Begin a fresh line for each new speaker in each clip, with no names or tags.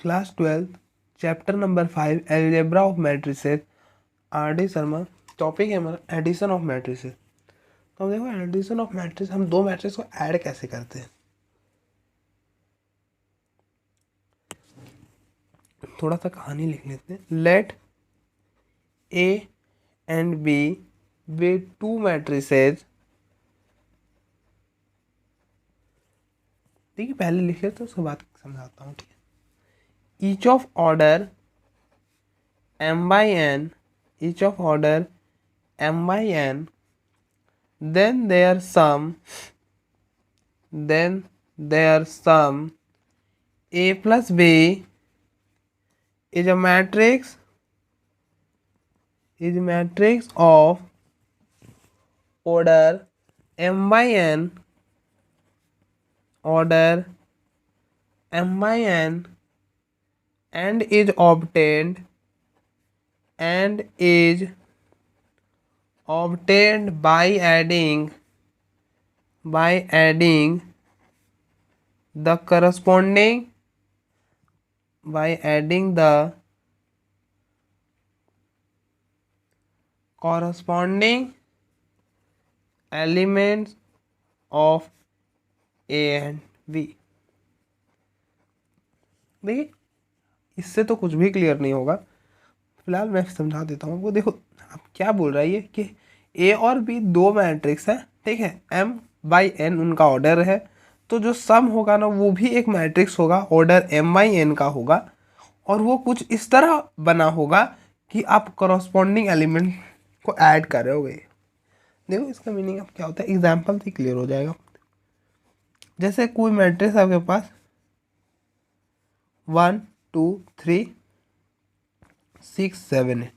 Class 12 chapter number 5 algebra of matrices R D Sharma. Topic है हमारा addition of matrices. तो हम देखो एडिशन ऑफ मैट्रिक्स, हम दो मैट्रिक्स को ऐड कैसे करते हैं। थोड़ा सा कहानी लिख लेते हैं। Let A and B be two matrices. देखिए पहले लिख लेते हैं, उसके बाद समझाता हूँ। ठीक है, each of order m by n, each of order m by n, then their sum a plus b is a matrix of order m by n, and is obtained by adding the corresponding elements of a and b। देखिए इससे तो कुछ भी clear नहीं होगा, फिलहाल मैं समझा देता हूँ आपको। देखो अब क्या बोल रहा है ये कि ए और बी दो मैट्रिक्स है, ठीक है, m बाई n उनका ऑर्डर है। तो जो सम होगा ना वो भी एक मैट्रिक्स होगा, ऑर्डर m बाई n का होगा, और वो कुछ इस तरह बना होगा कि आप करस्पॉन्डिंग एलिमेंट को ऐड कर रहे होगे। देखो इसका मीनिंग अब क्या होता है, एग्जाम्पल से क्लियर हो जाएगा। जैसे कोई मैट्रिक्स आपके पास 1 2 3 6 7 है।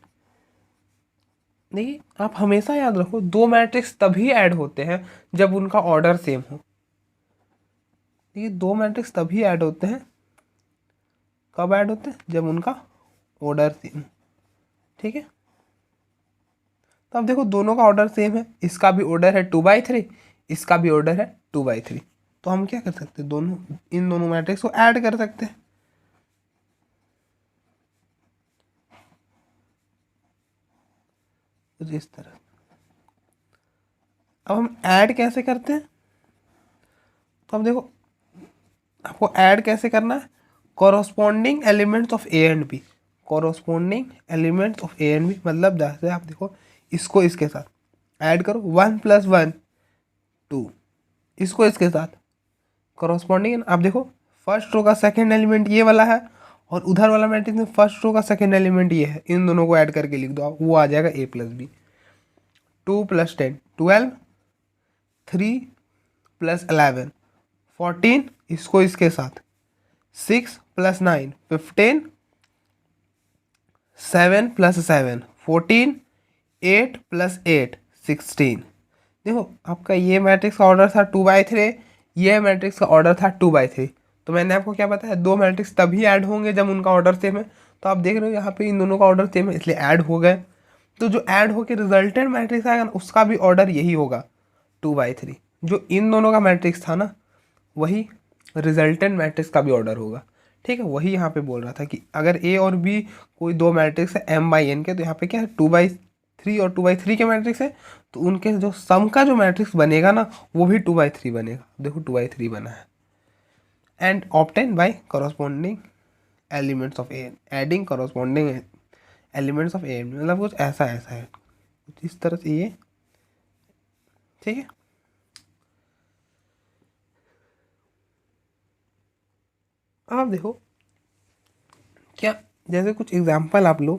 देखिए आप हमेशा याद रखो दो मैट्रिक्स तभी ऐड होते हैं जब उनका ऑर्डर सेम हो। देखिए दो मैट्रिक्स तभी ऐड होते हैं, कब ऐड होते हैं, जब उनका ऑर्डर सेम हो। ठीक है, तो अब देखो दोनों का ऑर्डर सेम है, इसका भी ऑर्डर है 2/3, इसका भी ऑर्डर है 2/3। तो हम क्या कर सकते हैं, इन दोनों मैट्रिक्स को ऐड कर सकते हैं। कुछ इस तरह। अब हम ऐड कैसे करते हैं, तो अब देखो आपको ऐड कैसे करना है, corresponding elements of A and B. Corresponding elements of A and B मतलब जैसे आप देखो इसको इसके साथ ऐड करो, 1 + 1 2, इसको इसके साथ कॉरस्पॉन्डिंग। आप देखो फर्स्ट रो का सेकंड एलिमेंट ये वाला है, और उधर वाला मैट्रिक्स में फर्स्ट रो का सेकंड एलिमेंट ये है। इन दोनों को ऐड करके लिख दो आप, वो आ जाएगा a + b। 2 + 10 12, 3 + 11 14, इसको इसके साथ 6 + 9 15, 7 + 7 14, 8 + 8 16। देखो आपका ये मैट्रिक्स का ऑर्डर था 2/3, ये मैट्रिक्स का ऑर्डर था 2/3। तो मैंने आपको क्या बताया, दो मैट्रिक्स तभी ऐड होंगे जब उनका ऑर्डर सेम है। तो आप देख रहे हो यहाँ पे इन दोनों का ऑर्डर सेम है, इसलिए ऐड हो गए। तो जो ऐड होकर रिजल्टेंट मैट्रिक्स आएगा ना उसका भी ऑर्डर यही होगा 2/3। जो इन दोनों का मैट्रिक्स था ना वही रिजल्टेंट मैट्रिक्स का भी ऑर्डर होगा। ठीक है, वही यहाँ पे बोल रहा था कि अगर ए और बी कोई दो मैट्रिक्स है m/n के, तो यहाँ पे क्या है 2/3 और 2/3 के मैट्रिक्स है, तो उनके जो सम का जो मैट्रिक्स बनेगा ना वो भी 2/3 बनेगा। देखो 2/3 बना है। And obtain by corresponding elements of A, adding corresponding elements of A, मतलब कुछ ऐसा ऐसा है, कुछ इस तरह से ये। ठीक है, अब देखो क्या, जैसे कुछ एग्जांपल आप लो।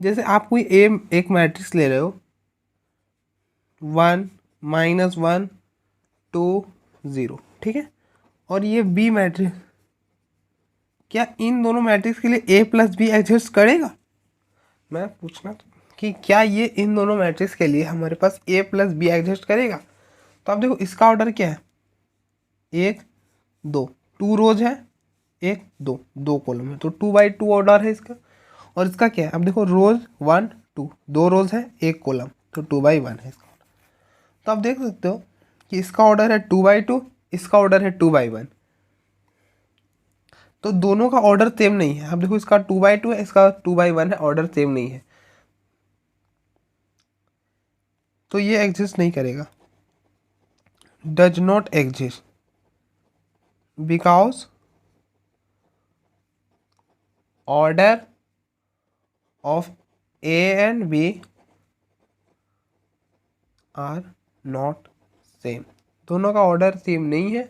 जैसे आप कोई एक मैट्रिक्स ले रहे हो 1 -1 2 0, ठीक है, और ये बी मैट्रिक्स, क्या इन दोनों मैट्रिक्स के लिए a + b एग्जिस्ट करेगा। मैं पूछना कि क्या ये इन दोनों मैट्रिक्स के लिए हमारे पास a + b एग्जिस्ट करेगा। तो आप देखो इसका ऑर्डर क्या है, 1 2, 2 रोज है, 1 2, 2 कॉलम है, तो 2/2 ऑर्डर है इसका। और इसका क्या है, अब देखो रोज 1 2, 2 रोज है 1 कॉलम, तो 2/1 है इसका। तो आप देख सकते हो कि इसका ऑर्डर है 2/2, इसका ऑर्डर है 2/1। तो दोनों का ऑर्डर सेम नहीं है। अब देखो इसका 2/2 है, इसका 2/1 है, ऑर्डर सेम नहीं है, तो ये एग्जिस्ट नहीं करेगा। Does not exist because order of A and B are not same. दोनों का ऑर्डर सेम नहीं है,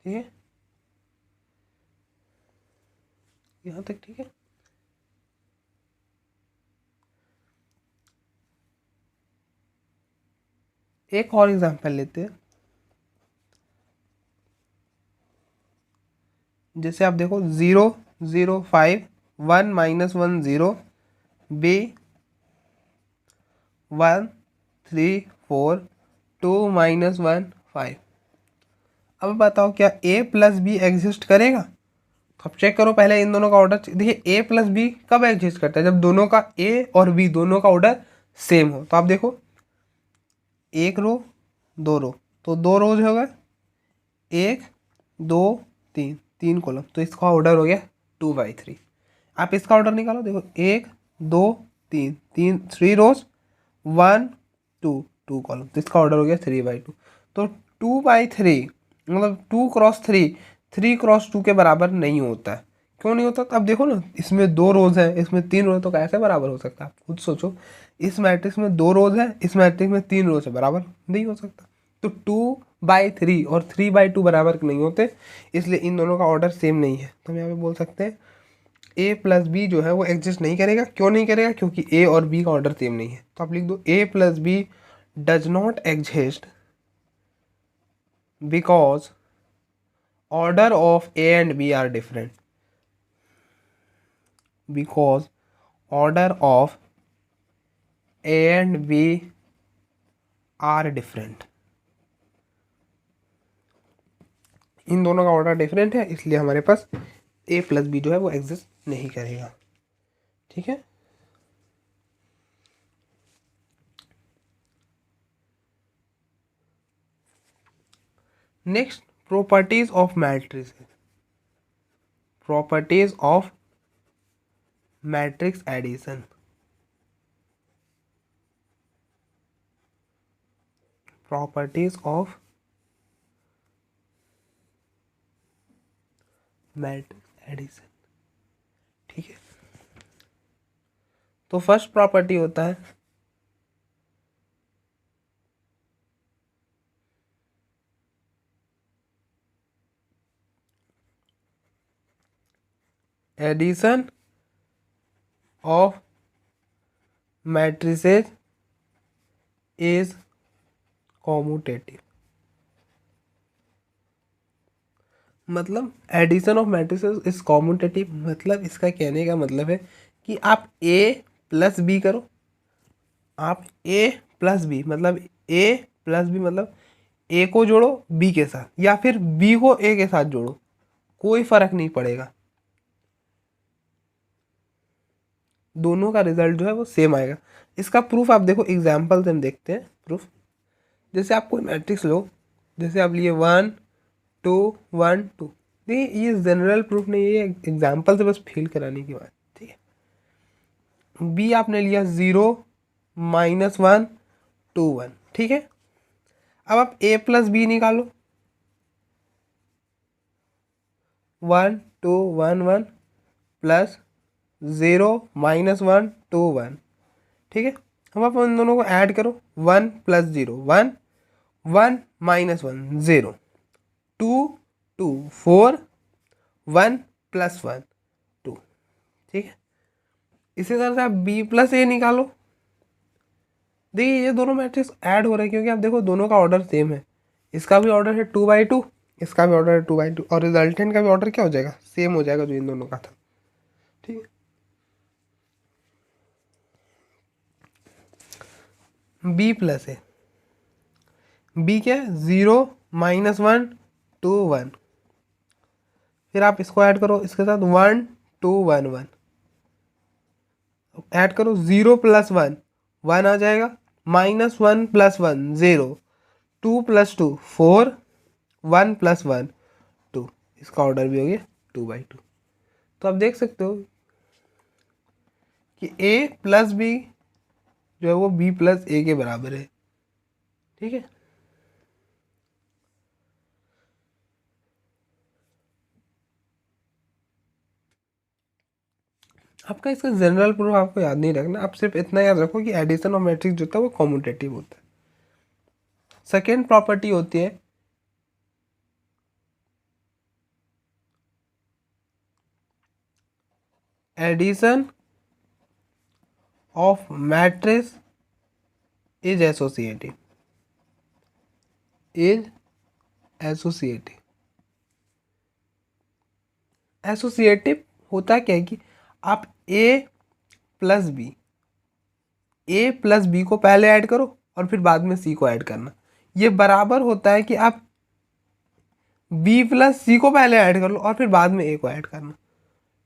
ठीक है, यहाँ तक ठीक है। एक और एग्जांपल लेते हैं। जैसे आप देखो 0 0 5 1 -1 0 b 1 3 4 2 -1 5। अब बताओ क्या a प्लस बी एग्जिस्ट करेगा? तो अब चेक करो पहले इन दोनों का ऑर्डर। देखिए a प्लस बी कब एग्जिस्ट करता है? जब दोनों का a और b दोनों का ऑर्डर सेम हो। तो आप देखो एक रो दो रो, तो दो रोज हो गए, 1 2 3, 3 कॉलम, तो इसका ऑर्डर हो गया 2/3। आप इसका ऑर्डर निकालो, देखो 1 2 3, 3 रोज 1 2 2 कॉलम, तो इसका ऑर्डर हो गया 3/2। तो 2/3 मतलब 2 × 3, 3 × 2 के बराबर नहीं होता है। क्यों नहीं होता? तो अब देखो ना, इसमें 2 रोज है, इसमें 3 रोज, तो कैसे बराबर हो सकता है? आप खुद सोचो, इस मैट्रिक्स में 2 रोज है, इस मैट्रिक्स में 3 रोज है, बराबर नहीं हो सकता। तो 2/3 और 3/2 बराबर नहीं होते, इसलिए इन दोनों का ऑर्डर सेम नहीं है। तो हम यहाँ पे बोल सकते हैं a प्लस बी जो है वो एग्जिस्ट नहीं करेगा। क्यों नहीं करेगा? क्योंकि a और b का ऑर्डर सेम नहीं है। तो आप लिख दो a plus B does not exist because order of a and b are different. Because order of a and b are different. इन दोनों का ऑर्डर डिफरेंट है, इसलिए हमारे पास a प्लस बी जो है वो एग्जिस्ट नहीं करेगा, ठीक है। Next, properties of matrix. Properties of matrix addition. Properties of matrix addition, ठीक है। तो फर्स्ट प्रॉपर्टी होता है addition of matrices is commutative. मतलब addition of matrices is commutative, मतलब इसका कहने का मतलब है कि आप a प्लस बी करो, आप a प्लस बी मतलब a प्लस बी मतलब a को जोड़ो b के साथ, या फिर b को a के साथ जोड़ो, कोई फर्क नहीं पड़ेगा, दोनों का रिजल्ट जो है वो सेम आएगा। इसका प्रूफ आप देखो, एग्जाम्पल से हम देखते हैं प्रूफ। जैसे आप कोई मैट्रिक्स लो, जैसे आप लिए 1 2 1 2, देखिए ये जनरल प्रूफ नहीं है, ये एग्जाम्पल से बस फील कराने की बात, ठीक है। बी आपने लिया 0 -1 2 1, ठीक है। अब आप a प्लस बी निकालो, 1 2 1 1 प्लस 0 -1 2 1, ठीक है। अब आप उन दोनों को ऐड करो, 1 + 0 1 1 -1 0 2 2 4 1 + 1 2, ठीक है। इसी तरह से आप b प्लस ए निकालो। देखिए ये दोनों मैट्रिक्स ऐड हो रहे हैं क्योंकि आप देखो दोनों का ऑर्डर सेम है। इसका भी ऑर्डर है 2/2, इसका भी ऑर्डर है 2/2, और रिजल्टेंट का भी ऑर्डर क्या हो जाएगा? सेम हो जाएगा जो इन दोनों का था, ठीक है। b प्लस है, b क्या है? 0 -1 2 1, फिर आप इसको ऐड करो इसके साथ 1 2 1 1, ऐड करो 0 + 1 1 आ जाएगा, -1 + 1 0, 2 + 2 4, 1 + 1 2, इसका ऑर्डर भी हो गया 2/2। तो आप देख सकते हो कि a प्लस बी जो है वो b + a के बराबर है। ठीक है, आपका इसका जनरल प्रूफ आपको याद नहीं रखना, आप सिर्फ इतना याद रखो कि एडिशन ऑफ मैट्रिक्स जो होता है वो कॉम्यूटेटिव होता है। सेकेंड प्रॉपर्टी होती है addition of matrix is associative, is associative. Associative होता क्या है कि आप ए प्लस बी को पहले ऐड करो और फिर बाद में सी को ऐड करना। ये बराबर होता है कि आप बी प्लस सी को पहले ऐड कर लो और फिर बाद में ए को ऐड करना।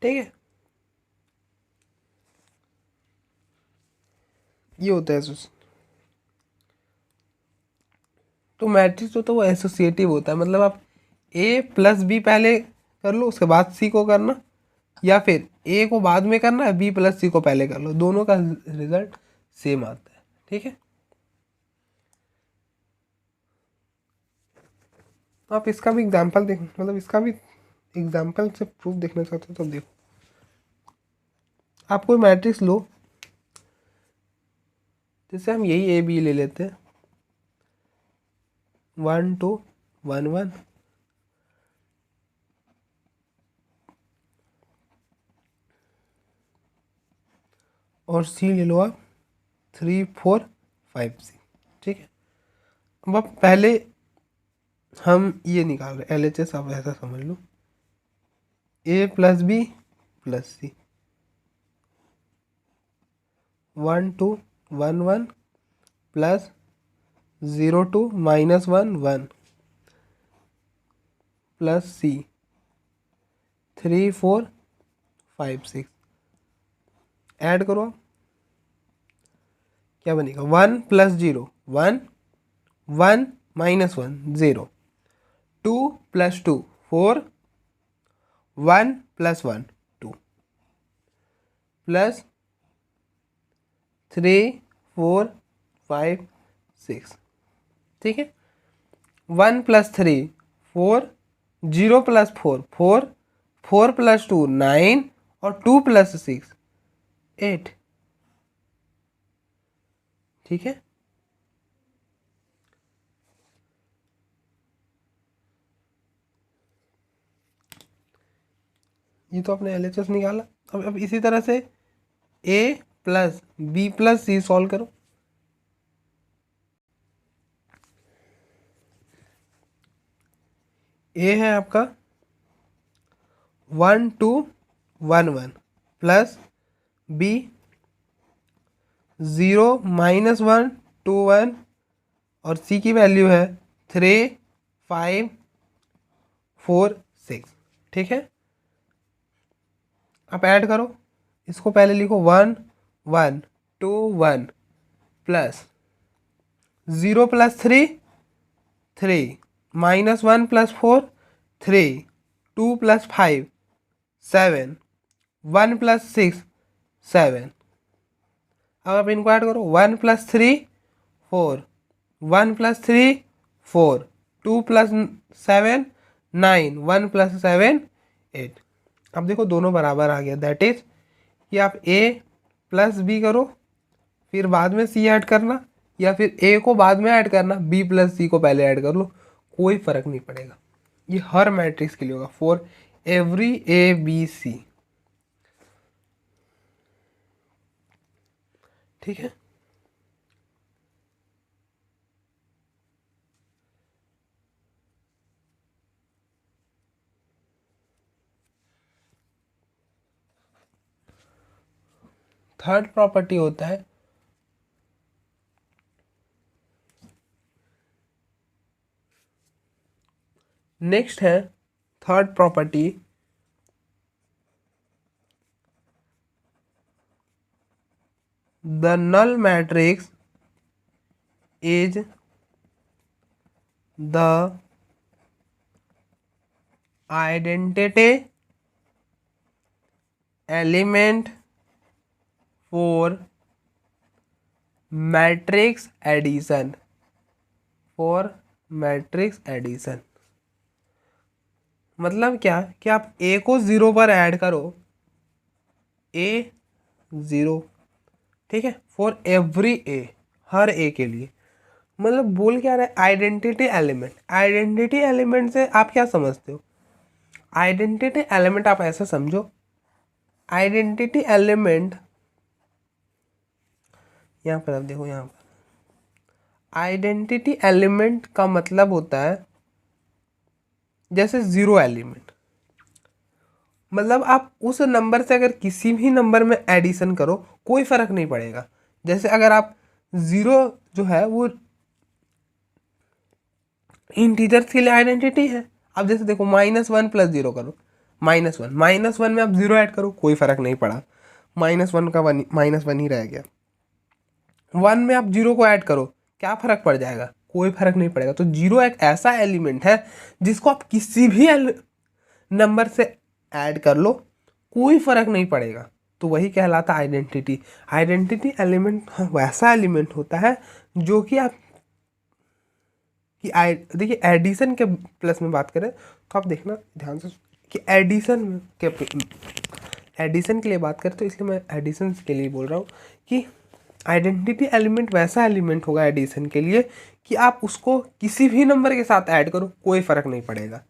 ठीक है, ये होता है तो मैट्रिक्स होता है वो एसोसिएटिव होता है, मतलब आप ए प्लस बी पहले कर लो उसके बाद सी को करना, या फिर ए को बाद में करना है बी प्लस सी को पहले कर लो, दोनों का रिजल्ट सेम आता है। ठीक है, तो आप इसका भी एग्जाम्पल देख, मतलब इसका भी एग्जाम्पल से प्रूफ देखना चाहते हो तो देखो, आप कोई मैट्रिक्स लो, जैसे हम यही ए बी ले लेते हैं 1 2 1 1, और सी ले लो आप 3 4 5 6। ठीक है, अब पहले हम ये निकाल रहे LHS, आप ऐसा समझ लो ए प्लस बी प्लस सी 1 2 1 1 प्लस 0 2 -1 1 प्लस सी 3 4 5 6। ऐड करो आप, क्या बनेगा 1 + 0 1 1 -1 0, 2 + 2 4, 1 + 1 2, प्लस 3 4 5 6। ठीक है, 1 + 3 4, 0 + 4 4, 4 + 2 9 और 2 + 6 8। ठीक है, ये तो आपने LHS निकाला। अब इसी तरह से a + b + c सॉल्व करो। a है आपका 1 2 1 1 प्लस b 0 -1 2 1 और c की वैल्यू है 3 5 4 6। ठीक है, आप ऐड करो, इसको पहले लिखो 1 1 2 1 प्लस 0 + 3 3 -1 + 4 3 2 + 5 7 1 + 6 7। अब आप इनको ऐड करो 1 + 3 4 1 + 3 4 2 + 7 9 1 + 7 8। अब देखो दोनों बराबर आ गया, दैट इज कि आप a + b करो फिर बाद में c ऐड करना, या फिर a को बाद में ऐड करना b + c को पहले ऐड कर लो, कोई फर्क नहीं पड़ेगा। ये हर मैट्रिक्स के लिए होगा, for every a b c। ठीक है, थर्ड प्रॉपर्टी होता है नेक्स्ट है third property the null matrix is the identity element for matrix addition, for matrix addition. मतलब क्या कि आप ए को 0 पर ऐड करो, ए 0, ठीक है, for every A, her A के लिए। मतलब बोल क्या रहा है, आइडेंटिटी एलिमेंट। आइडेंटिटी एलिमेंट से आप क्या समझते हो? आइडेंटिटी एलिमेंट आप ऐसा समझो, आइडेंटिटी एलिमेंट यहाँ पर आप देखो, यहाँ पर आइडेंटिटी एलिमेंट का मतलब होता है जैसे 0 एलिमेंट। मतलब आप उस नंबर से अगर किसी भी नंबर में एडिशन करो कोई फर्क नहीं पड़ेगा। जैसे अगर आप 0 जो है वो इंटीजर्स के लिए आइडेंटिटी है। अब जैसे देखो -1 + 0 करो, -1, -1 में आप 0 ऐड करो कोई फर्क नहीं पड़ा, -1 का -1 ही रह गया। 1 में आप 0 को ऐड करो, क्या फर्क पड़ जाएगा? कोई फर्क नहीं पड़ेगा। तो 0 एक ऐसा एलिमेंट है जिसको आप किसी भी नंबर से ऐड कर लो कोई फर्क नहीं पड़ेगा, तो वही कहलाता आइडेंटिटी। आइडेंटिटी एलिमेंट वैसा एलिमेंट होता है जो कि आप कि देखिए एडिशन के प्लस में बात करें तो आप देखना ध्यान से कि एडिशन के लिए बात करें तो इसलिए मैं एडिशन के लिए बोल रहा हूँ कि आइडेंटिटी एलिमेंट वैसा एलिमेंट होगा एडिशन के लिए कि आप उसको किसी भी नंबर के साथ ऐड करो कोई फ़र्क नहीं पड़ेगा।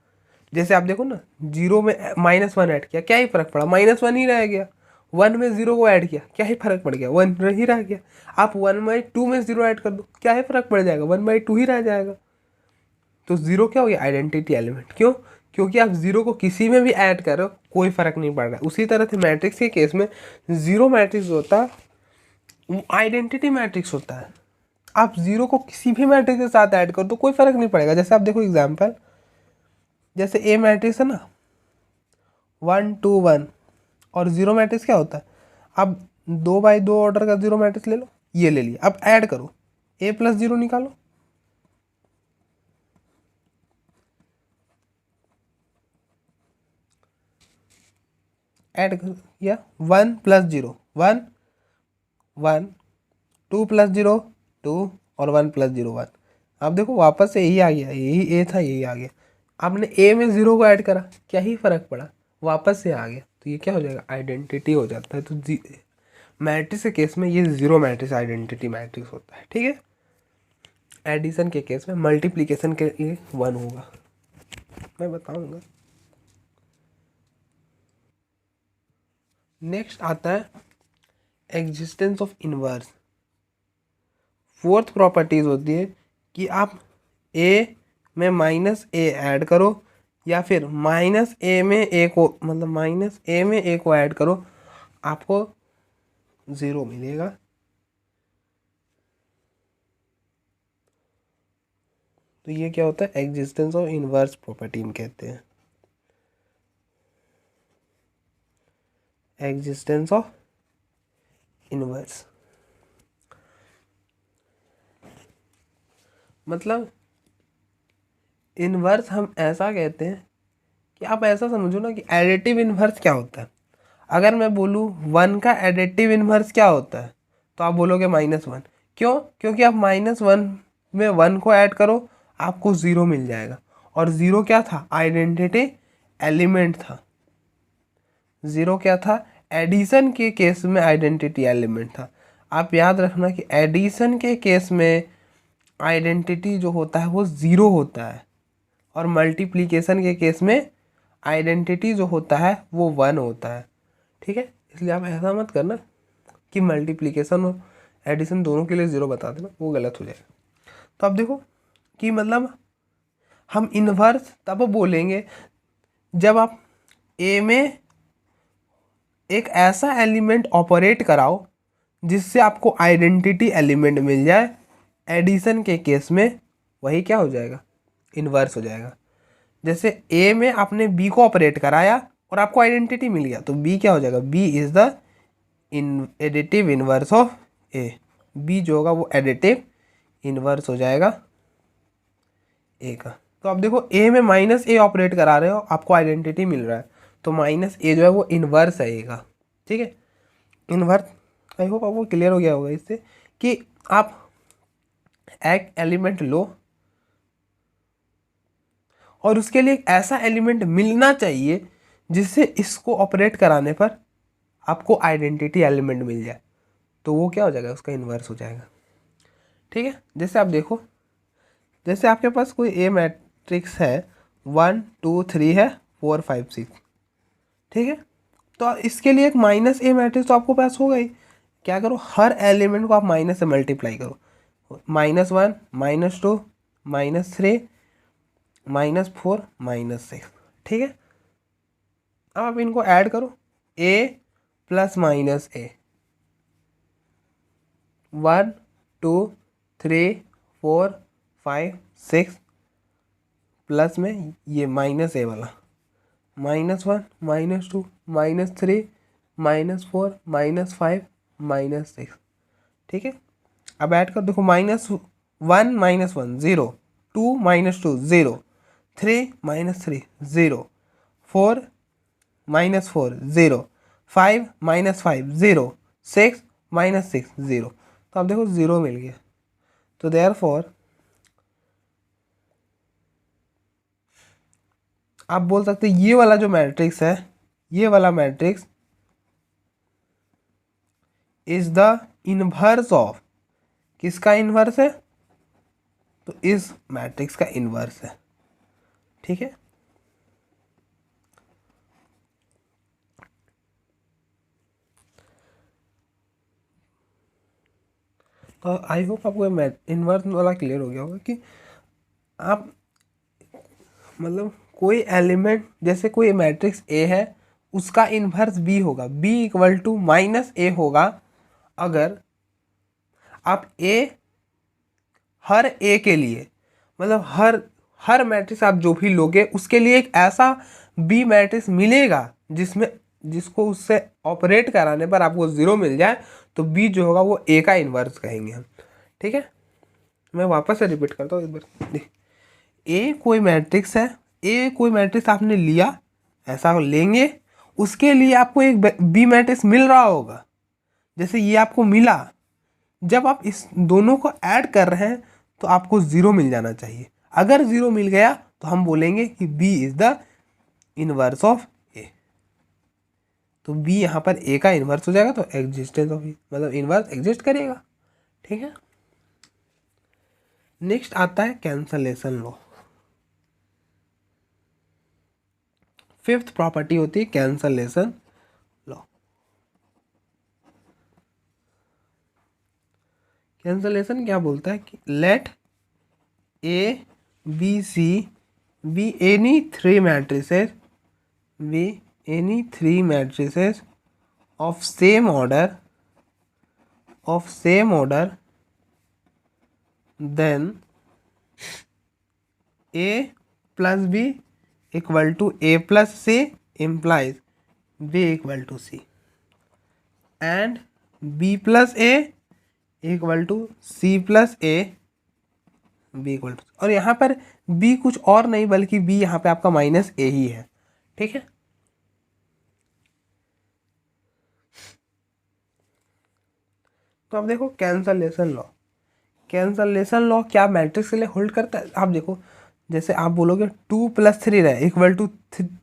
जैसे आप देखो ना, 0 में -1 ऐड किया, क्या ही फ़र्क पड़ा, -1 ही रह गया। 1 में 0 को ऐड किया, क्या ही फ़र्क पड़ गया, 1 ही रह गया। आप 1/2 में 0 ऐड कर दो, क्या ही फ़र्क पड़ जाएगा, 1/2 ही रह जाएगा। तो 0 क्या हो गया? Identity element. क्यों? क्योंकि आप 0 को किसी में भी ऐड कर रहे हो कोई फ़र्क नहीं पड़ रहा है। उसी तरह से मैट्रिक्स के केस में 0 मैट्रिक्स होता है वो आइडेंटिटी मैट्रिक्स होता है। आप 0 को किसी भी मैट्रिक्स के साथ ऐड कर दो कोई फ़र्क नहीं पड़ेगा। जैसे आप देखो एग्जाम्पल, जैसे ए मैट्रिक्स है ना, 1 2 1, और 0 मैट्रिक्स क्या होता है? अब 2/2 ऑर्डर का 0 मैट्रिक्स ले लो, ये ले लिया, अब ऐड करो, a + 0 निकालो, ऐड कर या 1 + 0 1 1, 2 + 0 2, और 1 + 0 1। आप देखो वापस से यही आ गया, यही ए था यही आ गया। आपने ए में 0 को ऐड करा, क्या ही फर्क पड़ा, वापस से आ गया। तो ये क्या हो जाएगा? आइडेंटिटी हो जाता है। तो मैट्रिक्स के केस में ये 0 मैट्रिक्स आइडेंटिटी मैट्रिक्स होता है, ठीक है। एडिशन के केस में, मल्टीप्लिकेशन के लिए 1 होगा, मैं बताऊंगा। नेक्स्ट आता है existence of inverse. Fourth properties होती है कि आप ए में -a ऐड करो या फिर -a में a को, मतलब -a में a को ऐड करो, आपको 0 मिलेगा। तो ये क्या होता है? एग्जिस्टेंस ऑफ इनवर्स प्रॉपर्टी हम कहते हैं, एग्जिस्टेंस ऑफ इनवर्स। मतलब इनवर्स हम ऐसा कहते हैं कि आप ऐसा समझो ना कि एडिटिव इनवर्स क्या होता है। अगर मैं बोलूँ 1 का एडिटिव इनवर्स क्या होता है तो आप बोलोगे -1। क्यों? क्योंकि आप -1 में 1 को ऐड करो आपको 0 मिल जाएगा, और 0 क्या था? आइडेंटिटी एलिमेंट था। 0 क्या था? एडिशन के केस में आइडेंटिटी एलिमेंट था। आप याद रखना कि एडिशन के केस में आइडेंटिटी जो होता है वो 0 होता है, और मल्टीप्लिकेशन के केस में आइडेंटिटी जो होता है वो 1 होता है, ठीक है। इसलिए आप ऐसा मत करना कि मल्टीप्लिकेशन और एडिशन दोनों के लिए 0 बता देना, वो गलत हो जाएगा। तो आप देखो कि मतलब हम इनवर्स तब बोलेंगे जब आप ए में एक ऐसा एलिमेंट ऑपरेट कराओ जिससे आपको आइडेंटिटी एलिमेंट मिल जाए। एडिशन के केस में वही क्या हो जाएगा? इनवर्स हो जाएगा। जैसे ए में आपने बी को ऑपरेट कराया और आपको आइडेंटिटी मिल गया, तो बी क्या हो जाएगा? B is the additive inverse of A. B जो होगा वो एडिटिव इनवर्स हो जाएगा ए का। तो आप देखो ए में माइनस ए ऑपरेट करा रहे हो, आपको आइडेंटिटी मिल रहा है, तो माइनस ए जो है वो इन्वर्स है ए का। ठीक है, इन्वर्स, आई होप आपको क्लियर हो गया होगा इससे कि आप एक एलिमेंट लो और उसके लिए एक ऐसा एलिमेंट मिलना चाहिए जिससे इसको ऑपरेट कराने पर आपको आइडेंटिटी एलिमेंट मिल जाए, तो वो क्या हो जाएगा, उसका इन्वर्स हो जाएगा। ठीक है, जैसे आप देखो, जैसे आपके पास कोई ए मैट्रिक्स है 1 2 3 है 4 5 6, ठीक है, तो इसके लिए एक माइनस ए मैट्रिक्स तो आपको पास होगा ही। क्या करो, हर एलिमेंट को आप माइनस से मल्टीप्लाई करो, -1 -2 -3 -4 -6। ठीक है, अब आप इनको ऐड करो, a plus minus A, 1 2 3 4 5 6 plus में ये माइनस ए वाला, -1 -2 -3 -4 -5 -6। ठीक है, अब ऐड कर देखो, -1 -1 0, 2 -2 0, 3 -3 0, 4 -4 0, 5 -5 0, 6 -6 0। तो आप देखो 0 मिल गया, तो देयरफॉर आप बोल सकते हैं ये वाला जो मैट्रिक्स है, ये वाला matrix is the inverse of, किसका इनवर्स है, तो इस मैट्रिक्स का इनवर्स है। ठीक है, तो आई होप आपको इनवर्स वाला क्लियर हो गया होगा कि आप मतलब कोई एलिमेंट, जैसे कोई मैट्रिक्स ए है उसका इन्वर्स बी होगा, बी इक्वल टू माइनस ए होगा अगर आप ए, हर ए के लिए, मतलब हर मैट्रिक्स आप जो भी लोगे उसके लिए एक ऐसा बी मैट्रिक्स मिलेगा जिसमें, जिसको उससे ऑपरेट कराने पर आपको 0 मिल जाए, तो बी जो होगा वो ए का इन्वर्स कहेंगे हम। ठीक है, मैं वापस से रिपीट करता हूँ एक बार। ए कोई मैट्रिक्स है, ए कोई मैट्रिक्स आपने लिया, ऐसा लेंगे, उसके लिए आपको एक बी मैट्रिक्स मिल रहा होगा, जैसे ये आपको मिला, जब आप इस दोनों को ऐड कर रहे हैं तो आपको 0 मिल जाना चाहिए। अगर 0 मिल गया तो हम बोलेंगे कि B is the inverse of A, तो बी यहाँ पर ए का इनवर्स हो जाएगा, तो एग्जिस्टेंस ऑफ, मतलब इनवर्स एग्जिस्ट करेगा। ठीक है, नेक्स्ट आता है कैंसलेशन लॉ। फिफ्थ प्रॉपर्टी होती है कैंसलेशन लॉ। कैंसलेशन क्या बोलता है कि let A B C be any three matrices, be any three matrices of same order, then a plus b equal to a plus c implies b equal to c, and b plus a equal to c plus a, b equal to, और यहाँ पर b कुछ और नहीं बल्कि b यहाँ पे आपका माइनस a ही है। ठीक है, तो अब देखो कैंसलेशन लॉ, कैंसलेशन लॉ क्या मैट्रिक्स के लिए होल्ड करता है। आप देखो, जैसे आप बोलोगे 2 + 3 रहे इक्वल टू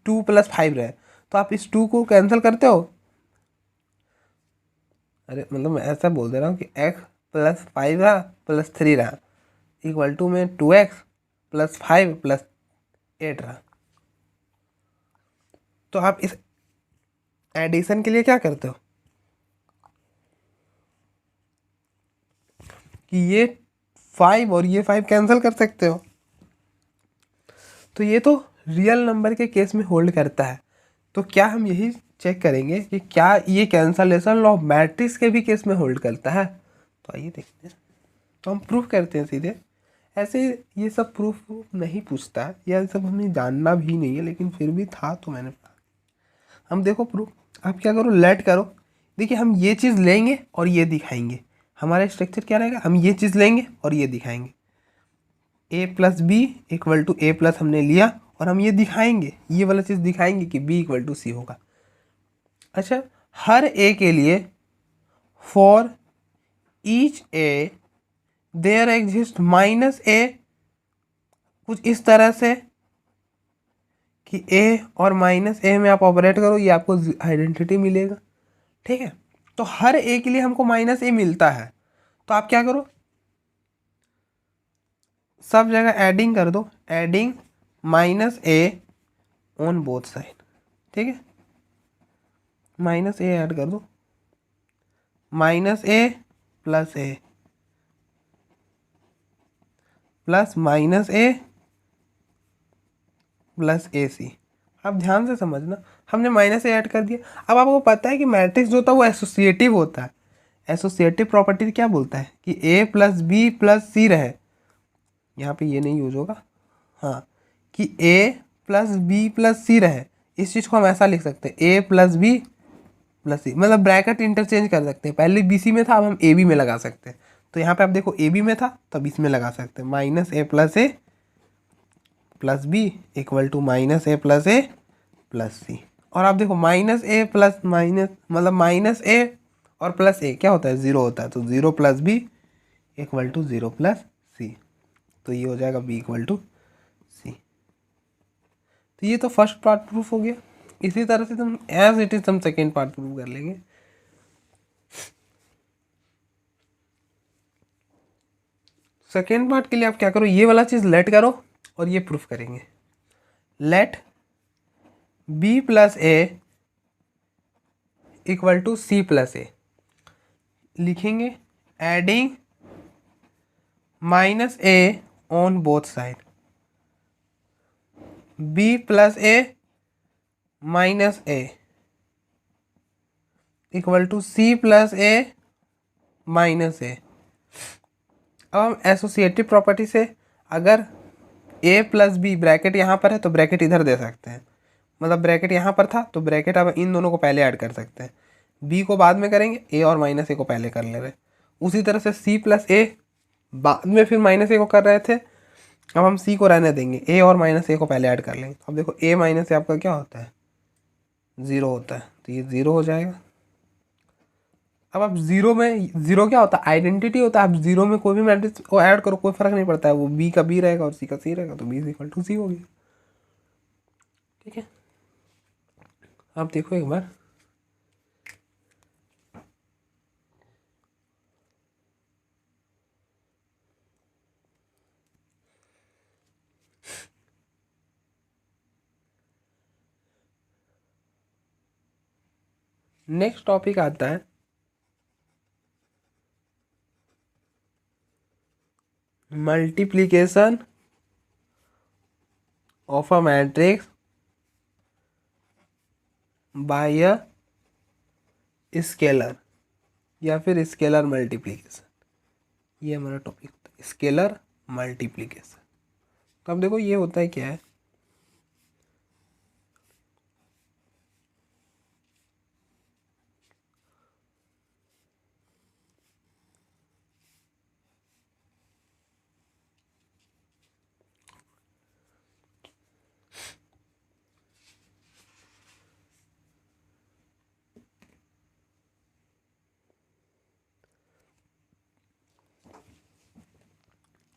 2 + 5 रहे, तो आप इस 2 को कैंसिल करते हो, अरे मतलब मैं ऐसा बोल दे रहा हूँ कि x + 5 रहा + 3 रहा इक्वल टू में 2x + 5 + 8 रहा, तो आप इस एडिशन के लिए क्या करते हो कि ये 5 और ये 5 कैंसिल कर सकते हो, तो ये तो रियल नंबर के केस में होल्ड करता है। तो क्या हम यही चेक करेंगे कि क्या ये कैंसलेशन लॉ मैट्रिक्स के भी केस में होल्ड करता है, तो आइए देखते हैं। तो हम प्रूफ करते हैं सीधे, ऐसे ये सब प्रूफ नहीं पूछता है, यह सब हमें जानना भी नहीं है, लेकिन फिर भी था तो मैंने, हम देखो प्रूफ, आप क्या करो, लेट करो, देखिए हम ये चीज़ लेंगे और ये दिखाएंगे, हमारा स्ट्रक्चर क्या रहेगा, हम ये चीज़ लेंगे और ये दिखाएंगे। A plus B equal to A plus हमने लिया, और हम ये दिखाएंगे, ये वाला चीज़ दिखाएंगे कि बी इक्वल टू सी होगा। अच्छा, हर ए के लिए for each A there exist minus A, कुछ इस तरह से कि ए और माइनस ए में आप ऑपरेट करो, ये आपको आइडेंटिटी मिलेगा। ठीक है, तो हर ए के लिए हमको माइनस ए मिलता है, तो आप क्या करो, सब जगह एडिंग कर दो, adding minus A on both side. ठीक है, माइनस ए ऐड कर दो, minus A plus minus A plus ए सी। आप ध्यान से समझना, हमने माइनस ए ऐड कर दिया। अब आपको पता है कि मैट्रिक्स जो होता है वो एसोसिएटिव होता है। एसोसिएटिव प्रॉपर्टी क्या बोलता है कि ए प्लस बी प्लस सी रहे, यहाँ पे ये नहीं यूज होगा, हाँ, कि ए प्लस बी प्लस सी रहे। इस चीज़ को हम ऐसा लिख सकते हैं, ए प्लस बी प्लस सी, मतलब ब्रैकेट इंटरचेंज कर सकते हैं। पहले बी सी में था, अब हम ए बी में लगा सकते हैं। तो यहाँ पे आप देखो ए बी में था, तब इसमें लगा सकते हैं, minus A plus B equal to minus A plus C. और आप देखो माइनस ए प्लस माइनस, मतलब माइनस ए और प्लस ए क्या होता है, ज़ीरो होता है, तो zero plus B equal to zero plus C. तो ये हो जाएगा बी इक्वल टू सी। तो ये तो फर्स्ट पार्ट प्रूफ हो गया। इसी तरह से तुम एज इट इज हम सेकेंड पार्ट प्रूफ कर लेंगे। सेकेंड पार्ट के लिए आप क्या करो, ये वाला चीज़ लेट करो और ये प्रूफ करेंगे। Let B plus A equal to C plus A लिखेंगे, adding minus A on both side, B plus A minus A equal to C plus A minus A. अब हम एसोसिएटिव प्रॉपर्टी से अगर ए plus B bracket यहाँ पर है तो bracket इधर दे सकते हैं, मतलब ब्रैकेट यहाँ पर था तो ब्रैकेट अब इन दोनों को पहले ऐड कर सकते हैं, बी को बाद में करेंगे, ए और माइनस ए को पहले कर ले रहे। उसी तरह से सी प्लस ए बाद में फिर माइनस ए को कर रहे थे, अब हम सी को रहने देंगे, ए और माइनस ए को पहले ऐड कर लेंगे। अब देखो ए माइनस ए आपका क्या होता है, ज़ीरो होता है, तो ये ज़ीरो हो जाएगा। अब आप जीरो में, जीरो क्या होता है, आइडेंटिटी होता है। आप जीरो में कोई भी मैट्रिक्स को ऐड करो, कोई फर्क नहीं पड़ता है, वो बी का बी रहेगा और सी का सी रहेगा, तो बी इज इक्वल टू सी हो गया। ठीक है, आप देखो एक बार, नेक्स्ट टॉपिक आता है multiplication of a matrix bye a scalar या फिर स्केलर मल्टीप्लीकेशन। ये हमारा टॉपिक होता है, स्केलर मल्टीप्लीकेशन। तो अब देखो ये होता है क्या है,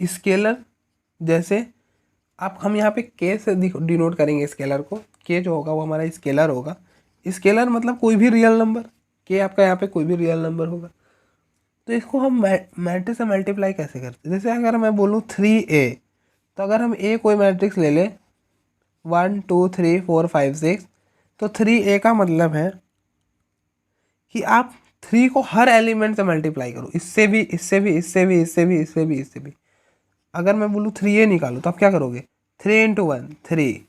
स्केलर जैसे आप, हम यहाँ पे के से डिनोट करेंगे स्केलर को। के जो होगा वो हमारा स्केलर होगा। स्केलर मतलब कोई भी रियल नंबर, के आपका यहाँ पे कोई भी रियल नंबर होगा। तो इसको हम मैट्रिक्स से मल्टीप्लाई कैसे करते हैं, जैसे अगर मैं बोलूँ 3a, तो अगर हम ए कोई मैट्रिक्स ले लें 1 2 3 4 5 6, तो 3a का मतलब है कि आप 3 को हर एलिमेंट से मल्टीप्लाई करो, इससे भी, इससे भी, इससे भी, इससे भी, इससे भी, इससे भी। अगर मैं बोलूँ 3a निकालो, तो आप क्या करोगे, 3 into 1 3,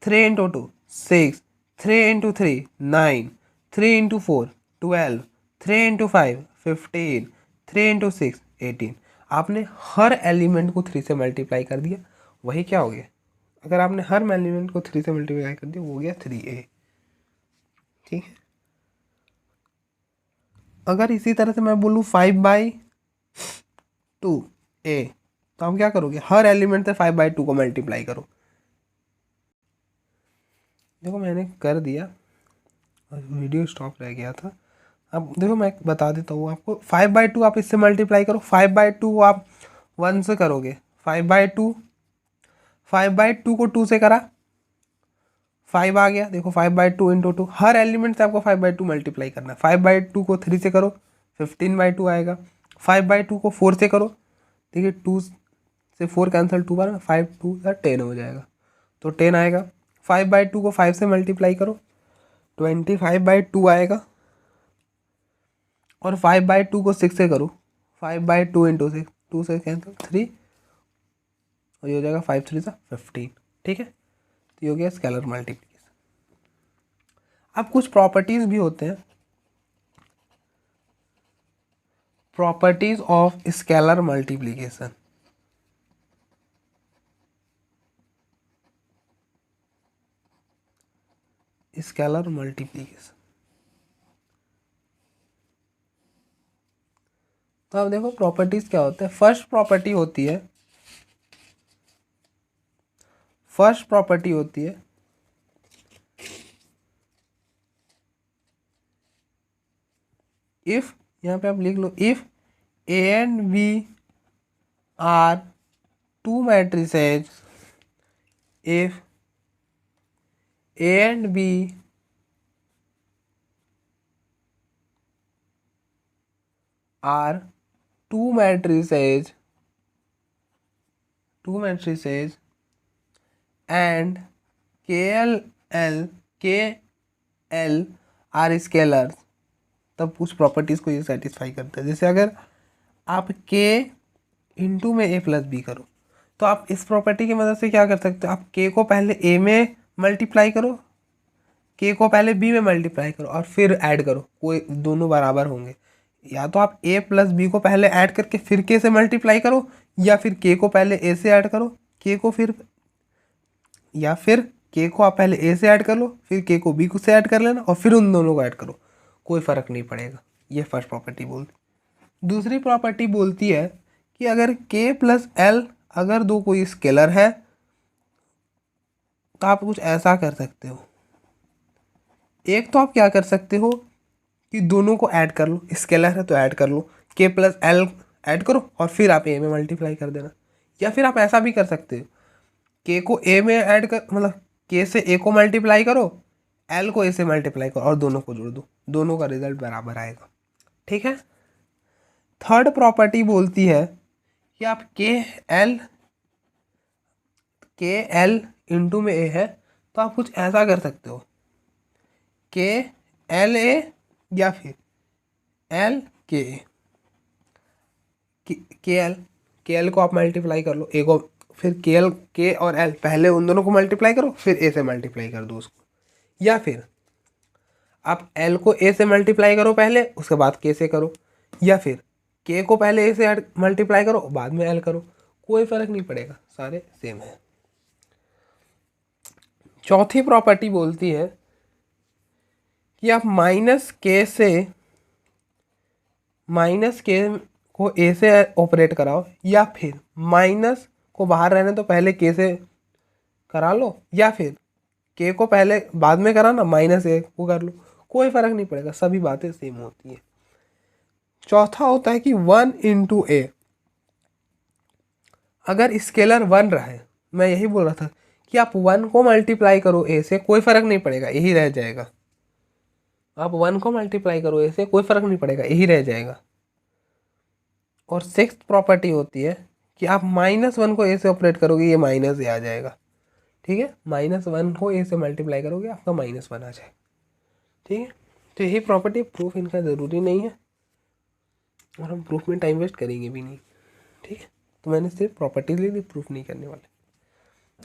3 into 2 6, 3 into 3 9, 3 into 4 12, 3 into 5 15, 3 into 6 18। आपने हर एलिमेंट को 3 से मल्टीप्लाई कर दिया, वही क्या हो गया, अगर आपने हर एलिमेंट को 3 से मल्टीप्लाई कर दिया, वो हो गया 3a। ठीक है, अगर इसी तरह से मैं बोलूँ 5/2a, तो हम क्या करोगे, हर एलिमेंट से 5/2 को मल्टीप्लाई करो। देखो मैंने कर दिया, वीडियो स्टॉप रह गया था। अब देखो मैं बता देता हूँ आपको, 5/2 आप इससे मल्टीप्लाई करो, 5/2 को आप 1 से करोगे, 5/2, 5/2 को 2 से करा 5 आ गया। देखो 5/2 इंटू 2, हर एलिमेंट से आपको 5/2 मल्टीप्लाई करना है। 5/2 को 3 से करो 15/2 आएगा। 5/2 को 4 से करो, देखिए 2 से 4 कैंसिल, 2 बार 5 2 10 हो जाएगा, तो 10 आएगा। 5/2 को 5 से मल्टीप्लाई करो, 25/2 आएगा। और 5/2 को 6 से करो, 5/2 इंटू 6, 2 से कैंसिल 3, और ये हो जाएगा 5 3 15। ठीक है, तो ये हो गया स्केलर मल्टीप्लिकेशन। अब कुछ प्रॉपर्टीज भी होते हैं, properties of scalar multiplication. Scalar multiplication, तो अब देखो प्रॉपर्टीज क्या होते हैं। फर्स्ट प्रॉपर्टी होती है इफ, यहाँ पे आप लिख लो, if A and B are two matrices, if A and B are two matrices and KL are scalars, तब कुछ प्रॉपर्टीज को ये सेटिस्फाई करते हैं। जैसे अगर आप k इंटू में a प्लस बी करो, तो आप इस प्रॉपर्टी की मदद से क्या कर सकते हो, आप k को पहले a में मल्टीप्लाई करो, k को पहले b में मल्टीप्लाई करो और फिर ऐड करो, कोई दोनों बराबर होंगे। या तो आप a प्लस बी को पहले ऐड करके फिर k से मल्टीप्लाई करो, या फिर k को पहले a से ऐड करो, k को फिर, या फिर k को आप पहले a से ऐड कर लो, फिर k को b को से ऐड कर लेना और फिर उन दोनों को ऐड करो, कोई फ़र्क नहीं पड़ेगा। ये फर्स्ट प्रॉपर्टी बोलती। दूसरी प्रॉपर्टी बोलती है कि अगर k प्लस एल अगर दो कोई स्केलर है, तो आप कुछ ऐसा कर सकते हो। एक तो आप क्या कर सकते हो कि दोनों को ऐड कर लो, स्केलर है तो ऐड कर लो, k प्लस एल ऐड करो और फिर आप a में मल्टीप्लाई कर देना। या फिर आप ऐसा भी कर सकते हो, k को a में ऐड कर, मतलब k से a को मल्टीप्लाई करो, l को a से मल्टीप्लाई करो और दोनों को जोड़ दो, दोनों का रिजल्ट बराबर आएगा। ठीक है। थर्ड प्रॉपर्टी बोलती है कि आप के एल इंटू में a है, तो आप कुछ ऐसा कर सकते हो, के एल ए या फिर एल के ए, के एल को आप मल्टीप्लाई कर लो, ए को, फिर के और एल पहले उन दोनों को मल्टीप्लाई करो, फिर ए से मल्टीप्लाई कर दो उसको। या फिर आप एल को ए से मल्टीप्लाई करो पहले, उसके बाद के से करो, या फिर के को पहले ए से मल्टीप्लाई करो बाद में एल करो, कोई फर्क नहीं पड़ेगा, सारे सेम है। चौथी प्रॉपर्टी बोलती है कि आप माइनस के को ए से ऑपरेट कराओ, या फिर माइनस को बाहर रहने तो पहले के से करा लो, या फिर के को पहले बाद में करा ना, माइनस ए को कर लो, कोई फर्क नहीं पड़ेगा, सभी बातें सेम होती है। चौथा होता है कि 1 इंटू ए, अगर स्केलर 1 रहा है, मैं यही बोल रहा था कि आप 1 को मल्टीप्लाई करो ए से, कोई फर्क नहीं पड़ेगा, यही रह जाएगा। आप 1 को मल्टीप्लाई करो ए से, कोई फर्क नहीं पड़ेगा, यही रह जाएगा। और सिक्स्थ प्रॉपर्टी होती है कि आप -1 को ए से ऑपरेट करोगे, ये माइनस ए आ जाएगा। ठीक है, -1 को ए से मल्टीप्लाई करोगे, आपका -1 आ जाएगा। ठीक है, तो यही प्रॉपर्टी, प्रूफ इनका ज़रूरी नहीं है और हम प्रूफ में टाइम वेस्ट करेंगे भी नहीं। ठीक है, तो मैंने सिर्फ प्रॉपर्टीज ले ली, प्रूफ नहीं करने वाले।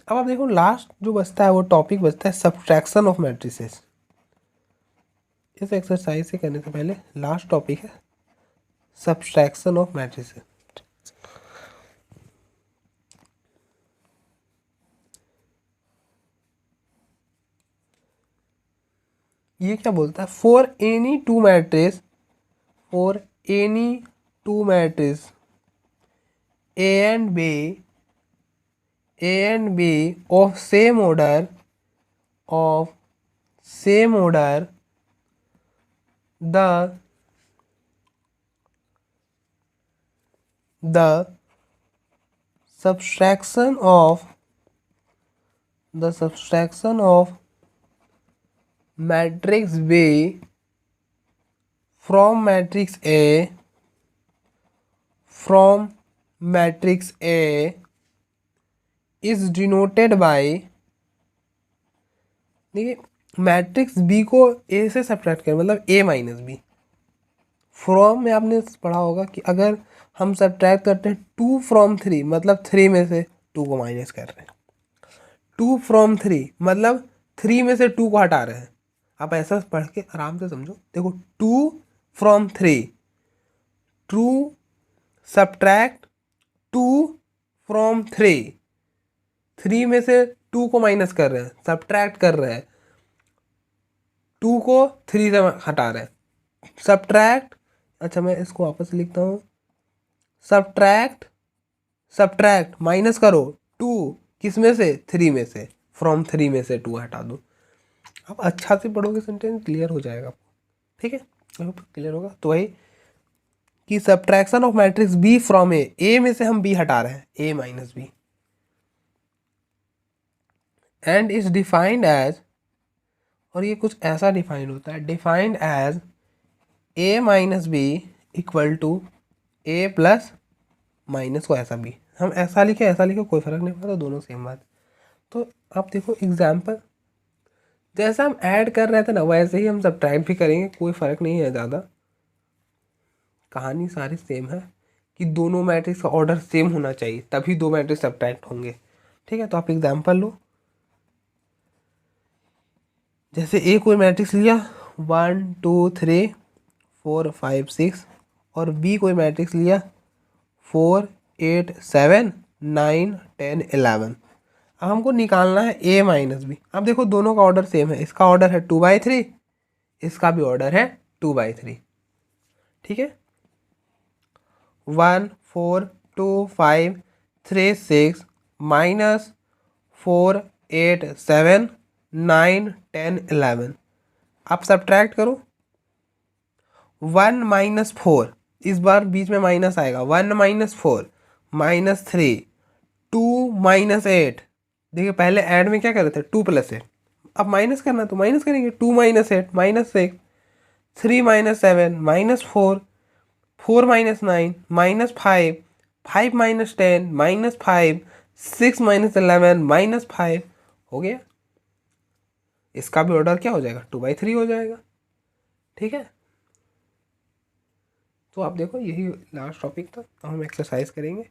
अब आप देखो लास्ट जो बचता है वो टॉपिक बचता है सब्ट्रैक्शन ऑफ मैट्रिसेस। इस एक्सरसाइज से करने से पहले लास्ट टॉपिक है सब्ट्रैक्शन ऑफ मैट्रिसेस। ये क्या बोलता है, for any two matrix A and B of same order the subtraction of matrix B from matrix A is denoted by, देखिए मैट्रिक्स बी को ए से सब्ट्रैक्ट करें मतलब ए माइनस बी। फ्रॉम में आपने पढ़ा होगा कि अगर हम सब्ट्रैक्ट करते हैं 2 फ्रॉम 3 मतलब 3 में से 2 को माइनस कर रहे हैं। 2 फ्रॉम 3 मतलब 3 में से 2 को हटा रहे हैं। आप ऐसा पढ़ के आराम से समझो। देखो 2 फ्रॉम 3, टू सब्ट्रैक्ट 2 फ्रॉम 3, 3 में से 2 को माइनस कर रहे हैं, सब्ट्रैक्ट कर रहे हैं, 2 को 3 से हटा रहे हैं। सब्ट्रैक्ट, अच्छा मैं इसको वापस लिखता हूँ, सब्ट्रैक्ट माइनस करो 2 किस में से, 3 में से, फ्रॉम 3 में से 2 हटा दो। आप अच्छा से पढ़ोगे सेंटेंस क्लियर हो जाएगा आपको, ठीक है, क्लियर होगा। तो वही कि subtraction of matrix B from A में से हम बी हटा रहे हैं, A minus B, and is defined as, और ये कुछ ऐसा डिफाइंड होता है, defined as A minus B equal to A plus minus को ऐसा बी। हम ऐसा लिखे कोई फर्क नहीं पड़ता, दोनों सेम बात। तो आप देखो एग्जाम्पल, जैसा हम ऐड कर रहे थे ना वैसे ही हम सब्ट्रैक्ट भी करेंगे, कोई फ़र्क नहीं है ज़्यादा, कहानी सारी सेम है कि दोनों मैट्रिक्स का ऑर्डर सेम होना चाहिए तभी दो मैट्रिक्स सब्ट्रैक्ट होंगे, ठीक है। तो आप एग्जाम्पल लो, जैसे ए कोई मैट्रिक्स लिया 1 2 3 4 5 6 और बी कोई मैट्रिक्स लिया 4 8 7 9 10 11। अब हमको निकालना है ए माइनस बी। अब देखो दोनों का ऑर्डर सेम है, इसका ऑर्डर है 2/3, इसका भी ऑर्डर है 2/3, ठीक है। 1 4 2 5 3 6 माइनस 4 8 7 9 10 11। आप सब्ट्रैक्ट करो, 1 माइनस 4, इस बार बीच में माइनस आएगा, 1 माइनस 4 माइनस 3 2 माइनस 8। देखिए पहले ऐड में क्या कर रहे थे 2 प्लस 8, अब माइनस करना तो माइनस करेंगे, 2 minus 8 minus 6, 3 minus 7 minus 4, 4 minus 9 minus 5, 5 minus 10 minus 5, 6 minus 11 minus 5, हो गया। इसका भी ऑर्डर क्या हो जाएगा 2/3 हो जाएगा, ठीक है। तो आप देखो यही लास्ट टॉपिक था, अब हम एक्सरसाइज करेंगे।